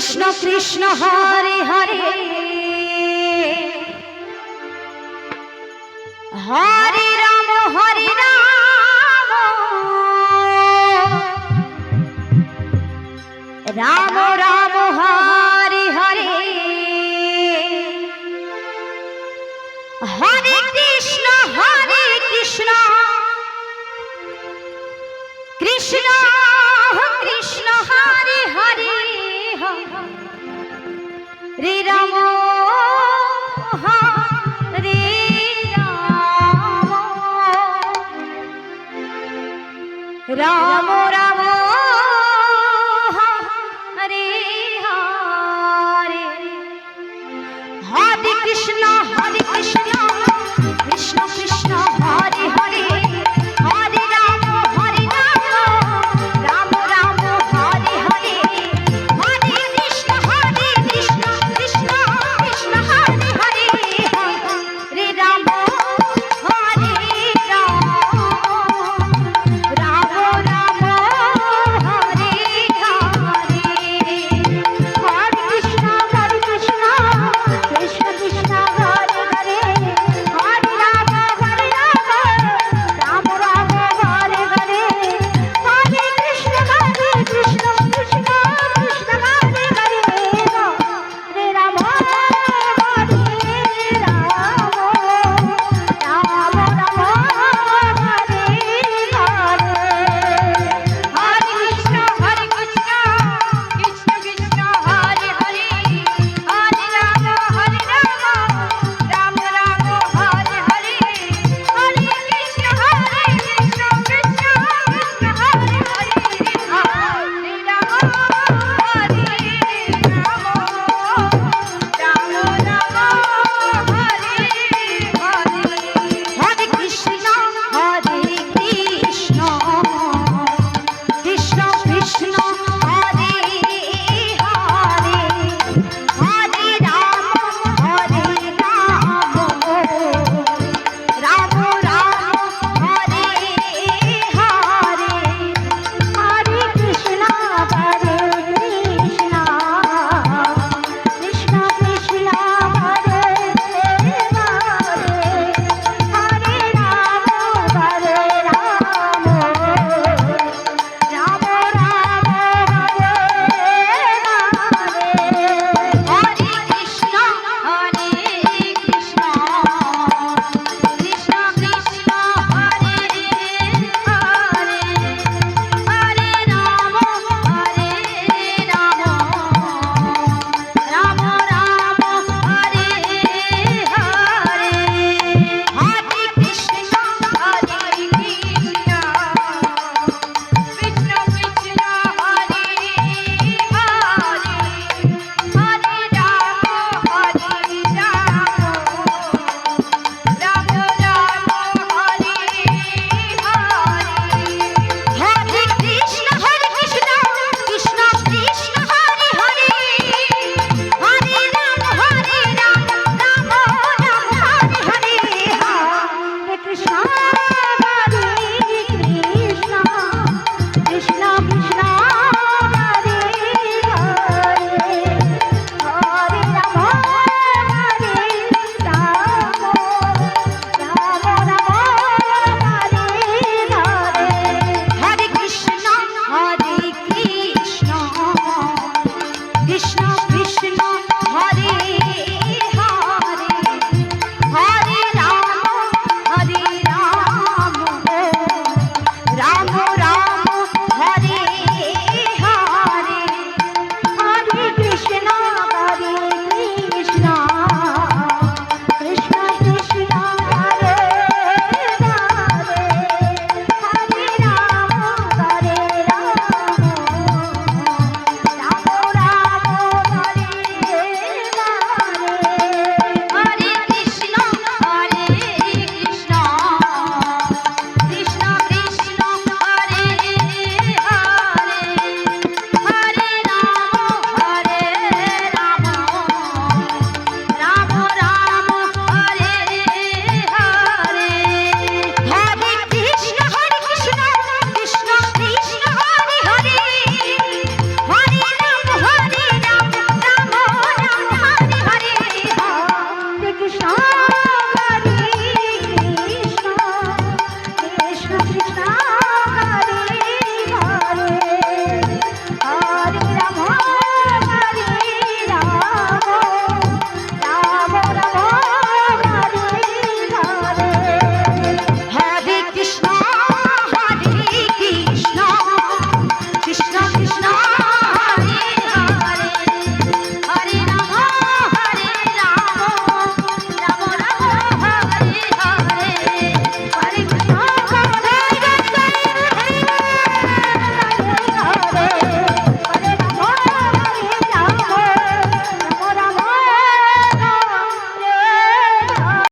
কৃষ্ণ কৃষ্ণ হরে হরে হরে রাম রাম রাম হরে হরে হরে কৃষ্ণ কৃষ্ণ কৃষ্ণ হরে হরে রে রাম হরে রাম রাম হরে হরে হরে কৃষ্ণ কৃষ্ণ কৃষ্ণ হরে হরে হরে রাম রাম রাম হরে হরে হরে কৃষ্ণ কৃষ্ণ কৃষ্ণ হরে হরে রে রাম হরে রাম রাম রাম হরে হরে হরে কৃষ্ণ কৃষ্ণ কৃষ্ণ হরে হরে হরে রাম রাম রাম হরে হরে হরে কৃষ্ণ কৃষ্ণ কৃষ্ণ হরে হরে রে রাম হরে রাম রাম রাম হরে হরে হরে কৃষ্ণ কৃষ্ণ কৃষ্ণ হরে হরে হরে রাম রাম রাম হরে হরে হরে কৃষ্ণ কৃষ্ণ কৃষ্ণ হরে হরে হরে রাম রাম রাম হরে হরে হরে কৃষ্ণ কৃষ্ণ কৃষ্ণ কৃষ্ণ হরে হরে হরে রাম রাম রাম হরে হরে হরে কৃষ্ণ কৃষ্ণ কৃষ্ণ কৃষ্ণ হরে হরে হরে রাম রাম রাম হরে হরে কৃষ্ণ কৃষ্ণ কৃষ্ণ কৃষ্ণ হরে হরে হরে রাম রাম রাম হরে হরে হরে কৃষ্ণ কৃষ্ণ কৃষ্ণ কৃষ্ণ হরে হরে হরে রাম রাম রাম হরে হরে হরে কৃষ্ণ কৃষ্ণ কৃষ্ণ হরে হরে হরে রাম রাম রাম হরে হরে হরে কৃষ্ণ কৃষ্ণ কৃষ্ণ হরে হরে হরে রাম রাম রাম হরে হরে হরে কৃষ্ণ কৃষ্ণ কৃষ্ণ